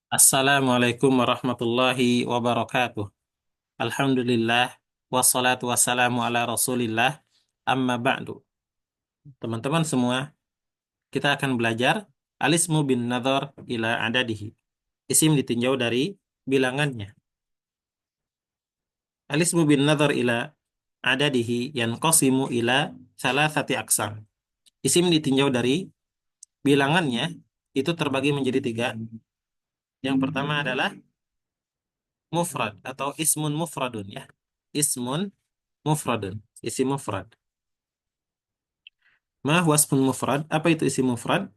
Assalamualaikum warahmatullahi wabarakatuh. Alhamdulillah, wassalatu wassalamu ala rasulillah, amma ba'du. Teman-teman semua, kita akan belajar alismu bin nadhar ila adadihi. Isim ditinjau dari bilangannya. Alismu bin nadhar ila adadihi yanqasimu ila salasati aqsam. Isim ditinjau dari bilangannya itu terbagi menjadi tiga. Yang pertama adalah mufrad atau ismun mufradun ya. Ismun mufradun, isim mufrad. Ma huwa ismun mufrad? Apa itu isim mufrad?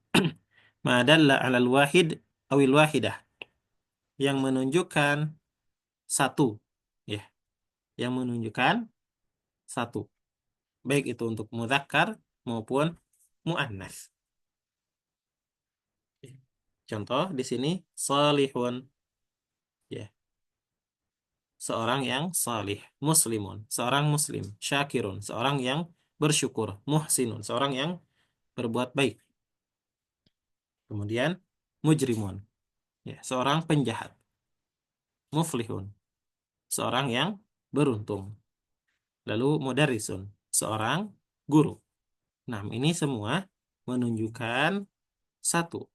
Ma dalla 'alal wahid awil wahidah, yang menunjukkan satu, ya, yang menunjukkan satu. Baik itu untuk mudzakkar maupun muannas. Contoh di sini salihun, ya, seorang yang salih, muslimun, seorang muslim, syakirun, seorang yang bersyukur, muhsinun, seorang yang berbuat baik. Kemudian mujrimun, ya, seorang penjahat. Muflihun, seorang yang beruntung. Lalu mudarrisun, seorang guru. Nah, ini semua menunjukkan satu.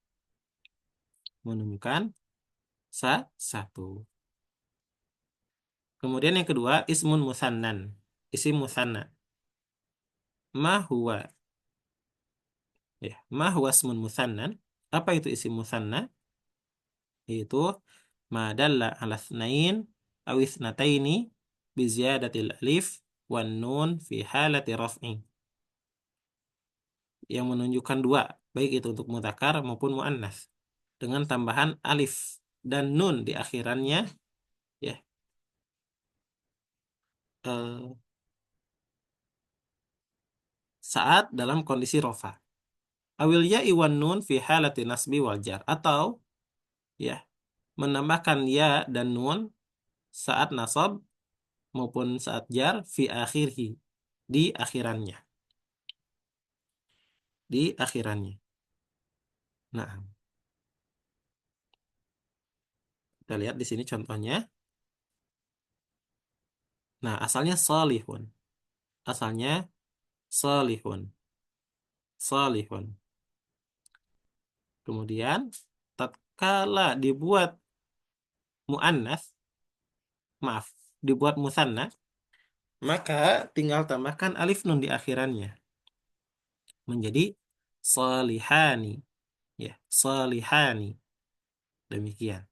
Menunjukkan satu. Kemudian yang kedua, ismun musannan. Isim musanna. Ma huwa. Ya, ma huwa ismun musannan. Apa itu isim musanna? Itu ma dalla ala tsnain aw itsnataini bi ziyadatil alif wan nun fi halati raf'i. Yang menunjukkan dua, baik itu untuk mudzakkar maupun muannas, dengan tambahan alif dan nun di akhirannya, ya, eh, saat dalam kondisi rofa. Awil ya iwan nun fi halati nasbi wal jar, atau ya, menambahkan ya dan nun saat nasab maupun saat jar fi akhirhi, di akhirannya, di akhirannya. Nah, kita lihat di sini contohnya. Nah, asalnya salihun. Asalnya salihun. Salihun. Kemudian tatkala dibuat muannas, maaf, dibuat musanna, maka tinggal tambahkan alif nun di akhirannya menjadi salihani, ya, salihani. Demikian.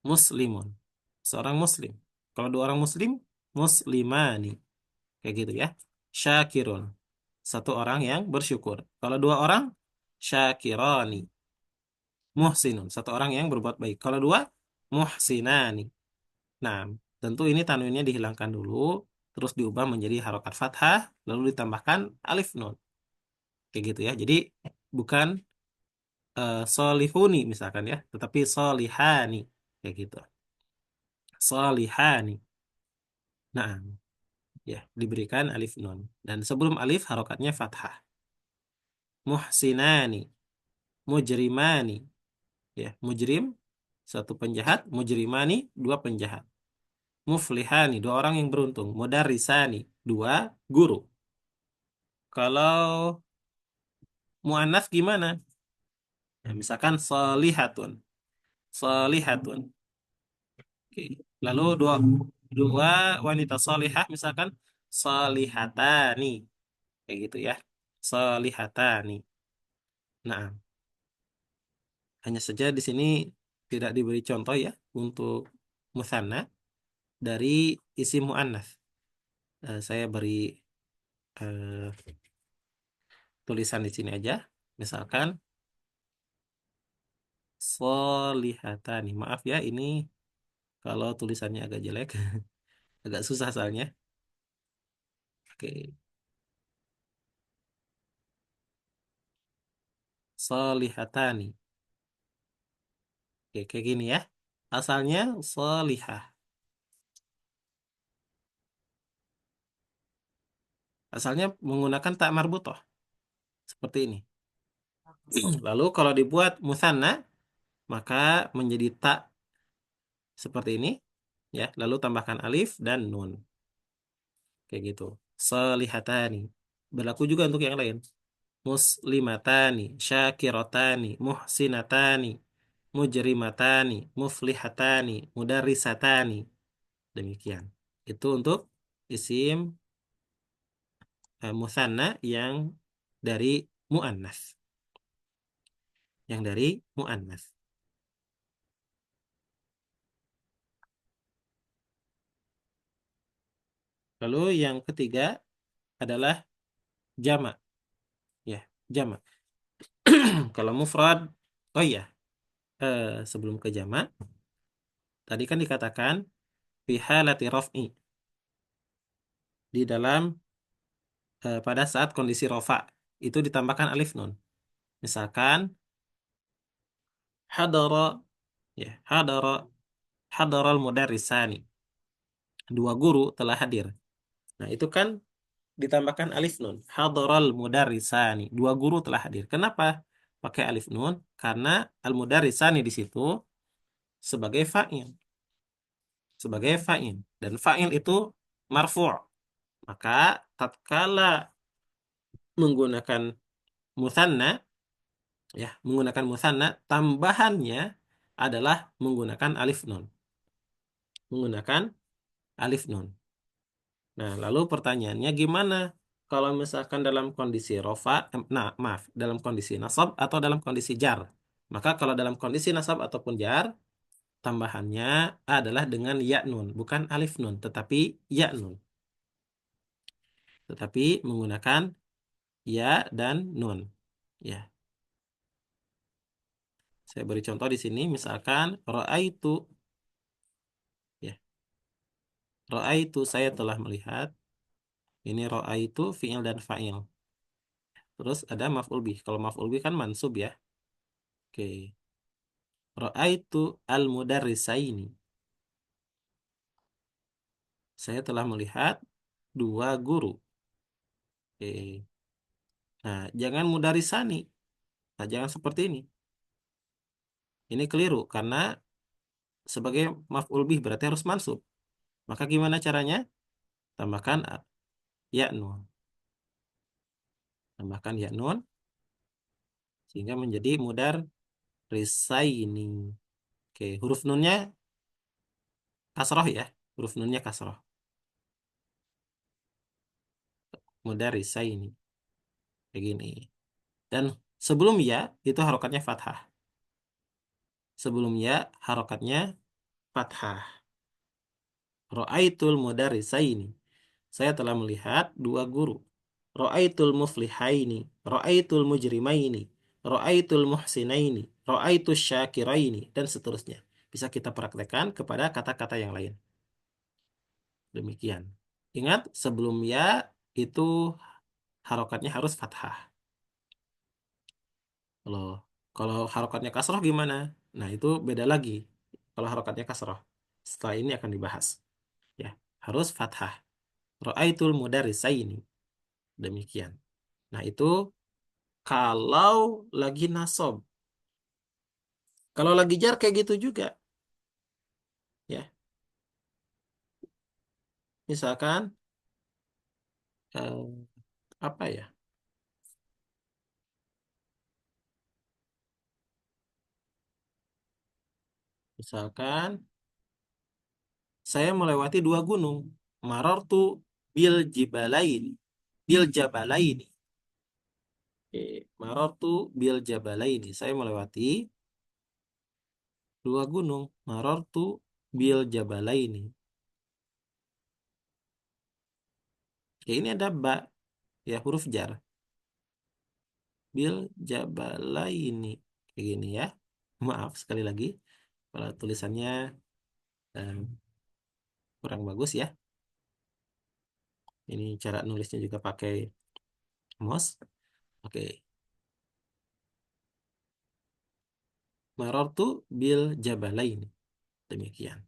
Muslimun, seorang muslim. Kalau dua orang muslim, muslimani, kayak gitu ya. Syakirun, satu orang yang bersyukur. Kalau dua orang, syakirani. Muhsinun, satu orang yang berbuat baik. Kalau dua, muhsinani. Nah, tentu ini tanwinnya dihilangkan dulu, terus diubah menjadi harokat fathah, lalu ditambahkan alif nun. Kayak gitu ya. Jadi bukan solihuni misalkan ya, tetapi solihani. Kayak gitu. Solihani. Nah, ya, diberikan alif nun. Dan sebelum alif harokatnya fathah. Muhsinani. Mujrimani. Ya, mujrim, satu penjahat. Mujrimani, dua penjahat. Muflihani, dua orang yang beruntung. Mudarrisani, dua guru. Kalau mu'annas gimana? Ya, misalkan solihatun. Solihatun. Oke. Lalu dua, dua wanita solihah, misalkan solihatani. Kayak gitu ya. Solihatani. Nah, hanya saja di sini tidak diberi contoh ya untuk musanna dari isim mu'annas. Saya beri eh, tulisan di sini aja. Misalkan solihatani. Maaf ya, ini kalau tulisannya agak jelek, agak susah soalnya. Oke, solihatani. Oke, kayak gini ya. Asalnya solihah. Asalnya menggunakan tak marbutoh. Seperti ini. Lalu kalau dibuat musanna, maka menjadi tak seperti ini, ya. Lalu tambahkan alif dan nun, kayak gitu. Solihatani. Berlaku juga untuk yang lain. Muslimatani, syakirotani, muhsinatani, mujrimatani, muflihatani, mudarisatani. Demikian. Itu untuk isim musanna yang dari muannas. Yang dari muannas. Lalu yang ketiga adalah jamak, ya, jamak. Kalau mufrad, oh iya, sebelum ke jamak, tadi kan dikatakan fi halati raf'i, di dalam pada saat kondisi rofa itu ditambahkan alif nun. Misalkan hadara, ya, hadaral mudarrisani. Dua guru telah hadir. Nah, itu kan ditambahkan alif nun. Hadaral mudarrisani. Dua guru telah hadir. Kenapa pakai alif nun? Karena al mudarrisani di situ sebagai fa'il, sebagai fa'il, dan fa'il itu marfu'. Maka tatkala menggunakan musanna, ya, menggunakan musanna, tambahannya adalah menggunakan alif nun, menggunakan alif nun. Nah, lalu pertanyaannya gimana kalau misalkan dalam kondisi rofa, nah maaf, dalam kondisi nasab atau dalam kondisi jar? Maka kalau dalam kondisi nasab ataupun jar, tambahannya adalah dengan ya nun, bukan alif nun, tetapi ya nun. Tetapi menggunakan ya dan nun. Ya, saya beri contoh di sini, misalkan ro'aitu, ya, ro'aitu saya telah melihat. Ini ro'aitu fi'il dan fa'il. Terus ada maf'ul bih. Kalau maf'ul bih kan mansub, ya. Oke. Ra'aitu al-mudarrisaini. Saya telah melihat dua guru. Oke. Nah, jangan mudarisani. Nah, jangan seperti ini. Ini keliru karena sebagai maf'ul bih berarti harus mansub. Maka gimana caranya? Tambahkan ya nun. Tambahkan ya nun sehingga menjadi mudar risaini. Oke, huruf nunnya kasroh, ya. Huruf nunnya kasroh. Mudar risaini. Kayak gini. Dan sebelum ya itu harokatnya fathah. Sebelum ya harokatnya fathah. Ra'aitul mudarrisaini. Saya telah melihat dua guru. Ra'aitul muflihaini. Ra'aitul mujrimaini. Ra'aitul muhsinaini. Ra'aitul syakiraini. Dan seterusnya. Bisa kita praktekkan kepada kata-kata yang lain. Demikian. Ingat, sebelum ya itu harokatnya harus fathah. Kalau kalau harokatnya kasroh gimana? Nah, itu beda lagi. Kalau harokatnya kasroh. Setelah ini akan dibahas. Ya, harus fathah. Ra'aitul mudarrisaini. Demikian. Nah, itu kalau lagi nasab. Kalau lagi jar kayak gitu juga. Ya, misalkan eh, apa ya? Misalkan saya melewati dua gunung. Marartu bil jibalaini. Bil jabalaini. Oke, marartu bil jabalaini. Saya melewati dua gunung. Marartu bil jabalaini. Oke, ini ada ba, ya, huruf jar. Bil jabalaini. Kayak gini, ya. Maaf sekali lagi kalau tulisannya eh, kurang bagus, ya. Ini cara nulisnya juga pakai mouse. Oke. Marartu bil jabalaini. Demikian.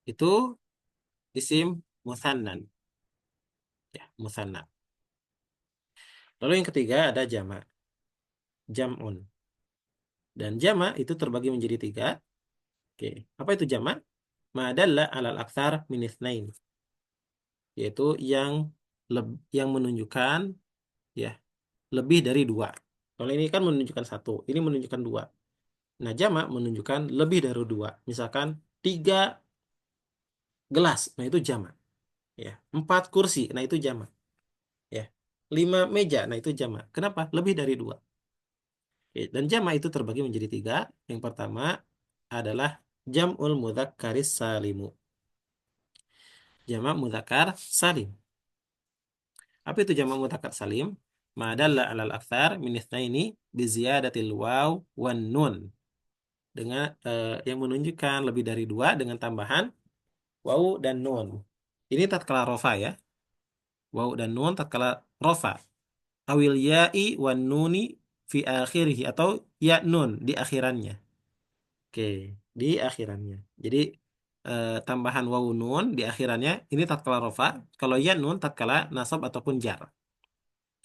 Itu isim musannan. Ya, musanna. Lalu yang ketiga ada jamak, jam'un. Dan jamak itu terbagi menjadi tiga. Oke, apa itu jamak? Ma dalla alal aktsar min itsnain, yaitu yang menunjukkan ya lebih dari dua. Kalau ini kan menunjukkan satu, ini menunjukkan dua. Nah, jamak menunjukkan lebih dari dua. Misalkan tiga gelas, nah itu jamak. Ya, empat kursi, nah itu jamak. Ya, lima meja, nah itu jamak. Kenapa? Lebih dari dua. Oke, dan jamak itu terbagi menjadi tiga. Yang pertama adalah jam'ul mudzakkaris salimu. Jamak mudzakkar salim. Apa itu jamak mudzakkar salim? Ma dalla alal aktsar min itsnaini bi ziyadatil waw wan nun. Dengan yang menunjukkan lebih dari dua dengan tambahan waw dan nun. Ini tatkala rofa ya. Waw dan nun tatkala rofa. Awil ya'i wan nuni fi akhirih, atau ya nun di akhirannya. Oke, di akhirannya. Jadi tambahan waw nun di akhirannya ini tatkala rofa. Kalau ya nun tatkala nasab ataupun jar.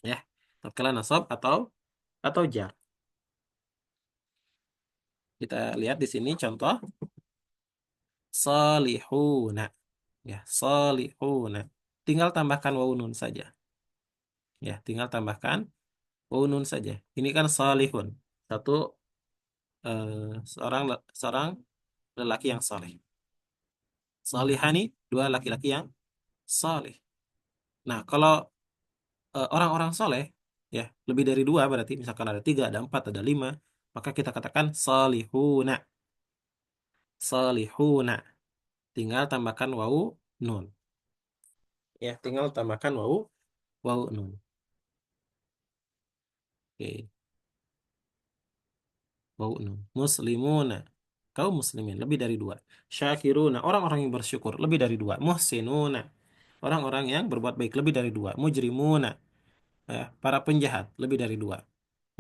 Ya, tatkala nasab atau jar. Kita lihat di sini contoh salihuna. Ya, salihuna. Tinggal tambahkan waw nun saja. Ya, tinggal tambahkan waw nun saja. Ini kan salihun. Satu seorang lelaki yang saleh. Salihani, dua laki-laki yang saleh. Nah, kalau orang-orang soleh, ya lebih dari dua berarti, misalkan ada tiga, ada empat, ada lima, maka kita katakan salihuna, salihuna. Tinggal tambahkan waw nun. Ya, tinggal tambahkan waw nun. Oke, waw nun. Muslimuna, kaum muslimin lebih dari dua. Syakiruna, orang-orang yang bersyukur lebih dari dua. Muhsinuna, orang-orang yang berbuat baik lebih dari dua. Mujrimuna, ya, para penjahat lebih dari dua.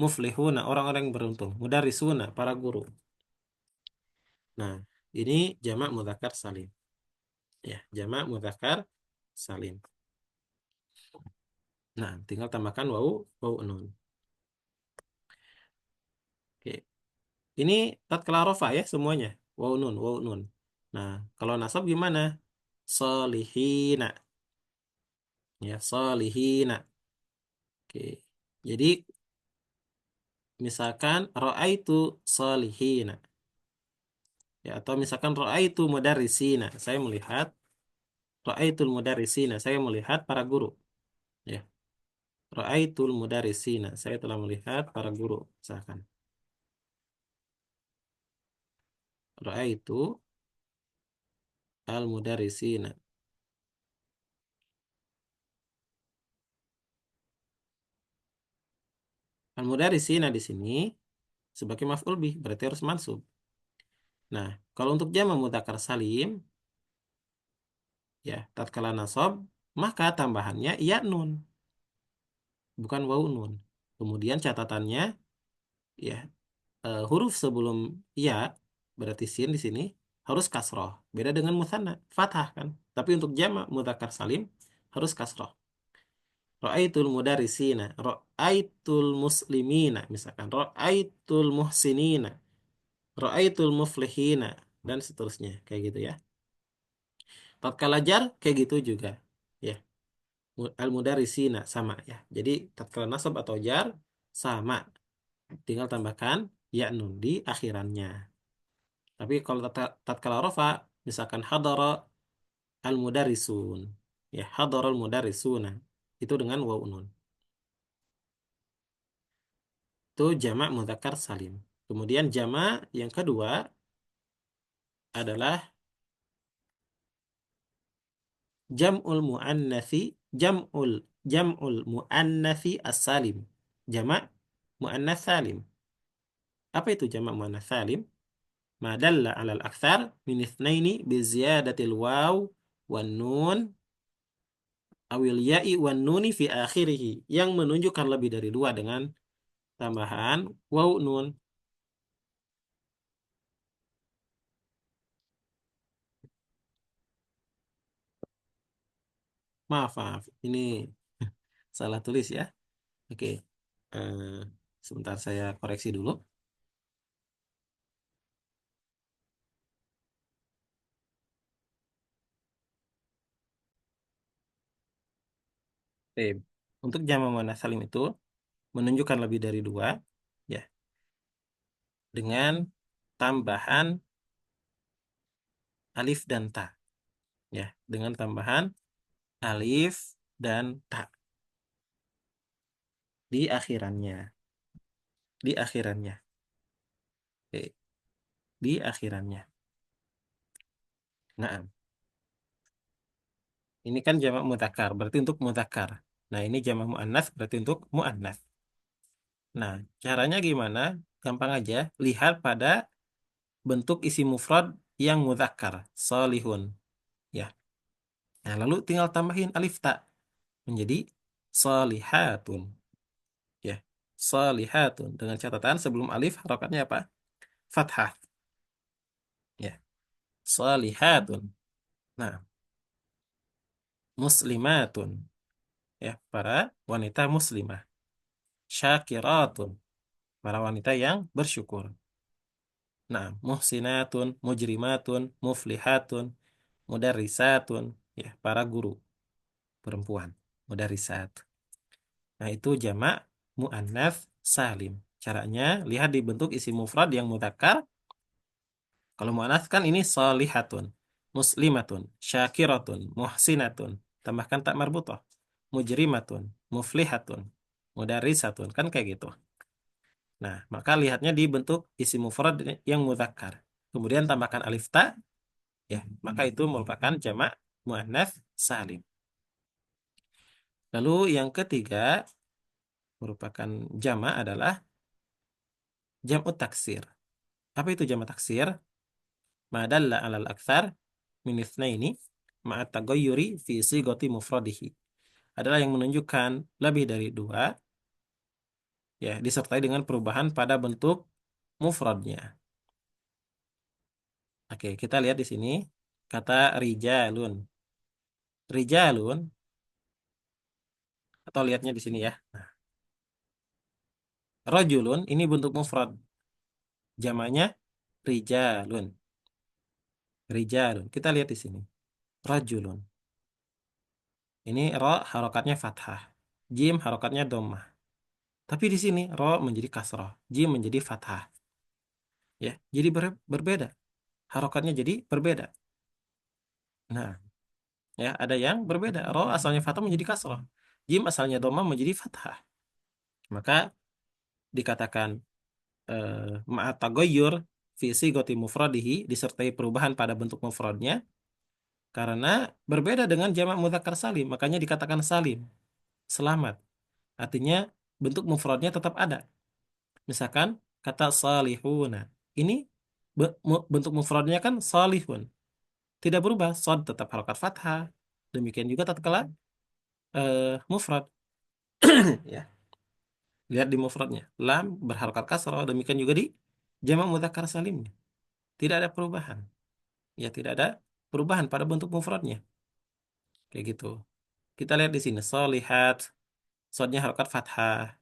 Muflihuna, orang-orang yang beruntung. Mudarisuna, para guru. Nah, ini jamak mudzakkar salim. Ya, jamak mudzakkar salim. Nah, tinggal tambahkan waw nun. Oke. Ini tatkala rafa ya semuanya. Waw nun, waw nun. Nah, kalau nasab gimana? Solihina. Ya, solihina. Oke. Jadi misalkan ra'aitu solihina. Ya, atau misalkan ra'aitu mudarrisina. Saya melihat ra'aitul mudarrisina. Saya melihat para guru. Ya. Ra'aitul mudarrisina. Saya telah melihat para guru. Misalkan. Ra'aitu al-mudarrisina. Al-mudarrisina di sini sebagai maf'ul bih, berarti harus mansub. Nah, kalau untuk jamak mudzakkar salim, ya, tatkala nasab, maka tambahannya ya nun, bukan waw nun. Kemudian catatannya, ya, huruf sebelum ya, berarti sin di sini harus kasroh. Beda dengan musanna, fathah kan. Tapi untuk jamak mudzakkar salim harus kasroh. Ra'aitul mudarrisina, ra'aitul muslimina, misalkan ra'aitul muhsinina, ra'aitul muflihina, dan seterusnya kayak gitu ya. Tatkala jar kayak gitu juga. Ya, al-mudarrisina sama ya. Jadi tatkala nasab atau jar sama. Tinggal tambahkan ya nun di akhirannya. Tapi kalau tatkala rafa, misalkan hadara al-mudarrisun. Ya, hadara al-mudarrisuna. Itu dengan waw nun. Itu jamak mudzakkar salim. Kemudian jamak yang kedua adalah jam'ul muannatsi, jam'ul muannatsi as-salim. Jamak muannats salim. Apa itu jamak muannats salim? Ma dalla 'alal aktsar min itsnaini bi ziyadatil waw wan nun awil ya'i wan nuni fi akhirih, yang menunjukkan lebih dari dua dengan tambahan waw nun. Maaf, maaf. Ini salah tulis ya. Oke. Eh, Sebentar saya koreksi dulu. Oke. Untuk jama muannats salim itu menunjukkan lebih dari dua, ya, dengan tambahan alif dan ta, ya, dengan tambahan alif dan ta di akhirannya, di akhirannya, oke, di akhirannya. Nah, ini kan jamak mudzakkar, berarti untuk mudzakkar. Nah, ini jamak muannats berarti untuk muannats. Nah, caranya gimana? Gampang aja, lihat pada bentuk isi mufrad yang mudzakkar, solihun, ya. Nah, lalu tinggal tambahin alif ta menjadi solihatun, ya. Solihatun dengan catatan sebelum alif harokatnya apa? Fathah, ya. Solihatun. Nah, muslimatun, ya, para wanita muslimah. Syakiratun, para wanita yang bersyukur. Nah, muhsinatun, mujrimatun, muflihatun, mudarrisatun, ya, para guru perempuan, mudarrisat. Nah, itu jamak muannats salim. Caranya lihat di bentuk isi mufrad yang mudzakkar. Kalau muannats kan ini solihatun, muslimatun, syakiratun, muhsinatun. Tambahkan tak marbutah. Mujrimatun, muflihatun, mudarrisatun, kan kayak gitu. Nah, maka lihatnya di bentuk isi mufrad yang mudzakkar. Kemudian tambahkan alif ta, ya, maka itu merupakan jamak muannats salim. Lalu yang ketiga merupakan jamak adalah jam'ut taksir. Apa itu jamak taksir? Ma dalla 'alal aktsar min itsnaini ma'a taghayyuri fi sigati mufradihi. Adalah yang menunjukkan lebih dari dua, ya, disertai dengan perubahan pada bentuk mufradnya. Oke, kita lihat di sini kata rijalun. Rijalun, atau lihatnya di sini ya. Nah, rajulun ini bentuk mufrad. Jamaknya rijalun. Rijalun. Kita lihat di sini. Rajulun. Ini ro harokatnya fathah. Jim harokatnya dhammah. Tapi di sini ro menjadi kasroh. Jim menjadi fathah. Ya, jadi berbeda. Harokatnya jadi berbeda. Nah, ya, ada yang berbeda. Ro asalnya fathah menjadi kasroh. Jim asalnya dhammah menjadi fathah. Maka dikatakan ma'at taghayyur fi sigati mufradihi, disertai perubahan pada bentuk mufradnya karena berbeda dengan jamak mudzakkar salim, makanya dikatakan salim, selamat. Artinya bentuk mufradnya tetap ada. Misalkan kata salihuna. Ini bentuk mufradnya kan salihun. Tidak berubah, shad tetap harokat fathah. Demikian juga tatkala mufrad, ya. Lihat di mufradnya, lam berharokat kasrah, demikian juga di jamak mudzakkar salimnya. Tidak ada perubahan. Ya, tidak ada perubahan pada bentuk mufradnya. Kayak gitu. Kita lihat di sini solihat, sodnya harokat fathah,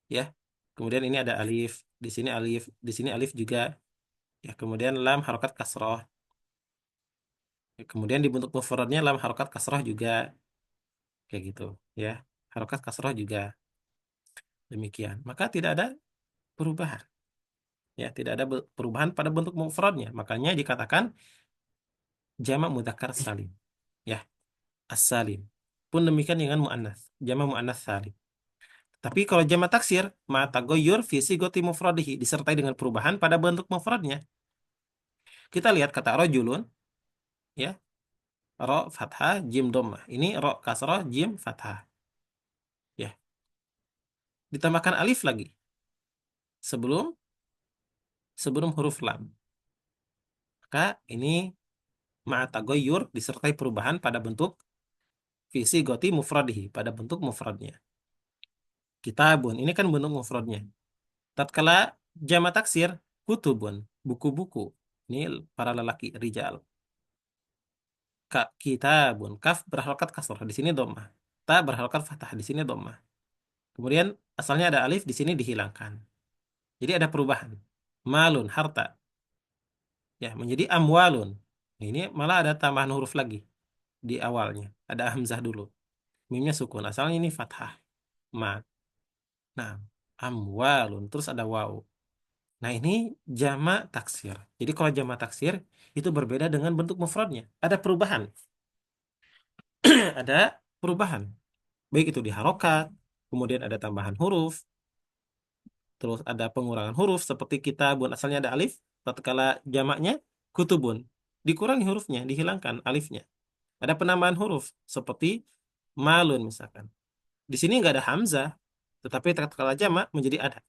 ya. Kemudian ini ada alif, di sini alif, di sini alif juga. Ya, kemudian lam harokat kasroh. Ya, kemudian di bentuk mufradnya lam harokat kasroh juga, kayak gitu. Ya, harokat kasroh juga demikian. Maka tidak ada perubahan. Ya, tidak ada perubahan pada bentuk mufradnya. Makanya dikatakan jamak mudzakkar salim. Ya, as-salim. Pun demikian dengan muannats, jamak muannats salim. Tapi kalau jamak taksir, mata goyur visi goti mufradihi disertai dengan perubahan pada bentuk mufradnya. Kita lihat kata rojulun, ya, ro fathah jim dhammah. Ini ro kasroh jim fathah. Ya, ditambahkan alif lagi sebelum sebelum huruf lam. Maka ini mata goyur disertai perubahan pada bentuk visi goti mufradihi pada bentuk mufradnya. Kitabun ini kan bentuk mufradnya. Tatkala jamak taksir, kutubun, buku-buku. Ini para lelaki, rijal. Kitabun, kaf berharokat kasrah di sini dhammah. Ta berharokat fathah di sini dhammah. Kemudian asalnya ada alif, di sini dihilangkan. Jadi ada perubahan. Malun, harta, ya menjadi amwalun. Ini malah ada tambahan huruf lagi di awalnya. Ada hamzah dulu. Mimnya sukun. Asalnya ini fathah. Ma. Nah, amwalun. Terus ada waw. Nah, ini jamak taksir. Jadi kalau jamak taksir itu berbeda dengan bentuk mufradnya. Ada perubahan. Ada perubahan. Baik itu di harokat, kemudian ada tambahan huruf, terus ada pengurangan huruf seperti kitabun asalnya ada alif, tatkala jamaknya kutubun. Dikurangi hurufnya, dihilangkan alifnya. Ada penambahan huruf seperti malun misalkan. Di sini nggak ada hamzah, tetapi tatkala jamak menjadi ada.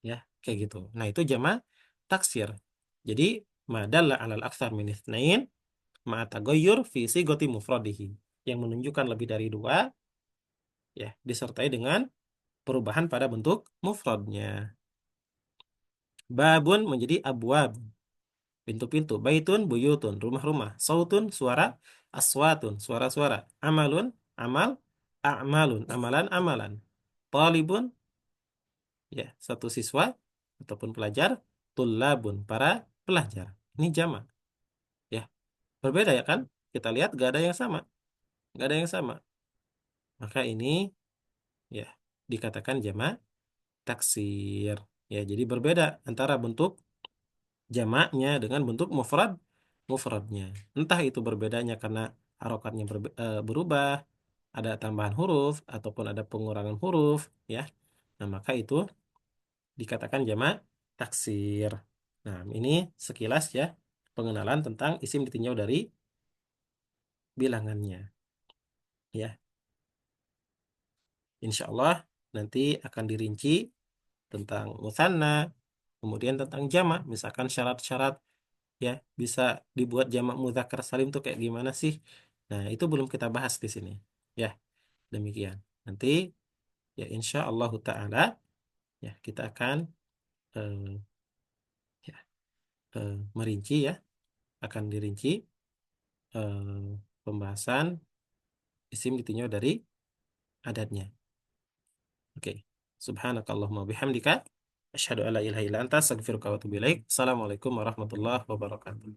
Ya, kayak gitu. Nah, itu jamak taksir. Jadi madalla alal aktsar min itsnain ma'a taghayyur fi sigati mufradihi. Yang menunjukkan lebih dari dua, ya, disertai dengan perubahan pada bentuk mufradnya. Babun menjadi abwab, pintu-pintu. Baitun, buyutun, rumah-rumah. Sautun, suara. Aswatun, suara-suara. Amalun, amal. A'malun, amalan, amalan. Talibun, ya, satu siswa ataupun pelajar. Tullabun, para pelajar. Ini jamak. Ya, berbeda ya kan? Kita lihat gak ada yang sama. Gak ada yang sama. Maka ini, ya, dikatakan jamak taksir. Ya, jadi berbeda antara bentuk jamaknya dengan bentuk mufradnya. Entah itu berbedanya karena harokatnya berubah, ada tambahan huruf ataupun ada pengurangan huruf, ya. Nah, maka itu dikatakan jamak taksir. Nah, ini sekilas ya pengenalan tentang isim ditinjau dari bilangannya, ya. Insya Allah nanti akan dirinci tentang musanna, kemudian tentang jamak, misalkan syarat-syarat, ya, bisa dibuat jamak mudzakkar salim tuh kayak gimana sih? Nah, itu belum kita bahas di sini. Ya, demikian. Nanti ya insya Allah taala ya kita akan eh, ya, merinci ya, akan dirinci pembahasan isim ditinjau dari adatnya. Oke. Subhanakallahumma bihamdika asyhadu alla ilaha illa anta astaghfiruka wa atubu ilaik. Assalamualaikum warahmatullahi wabarakatuh.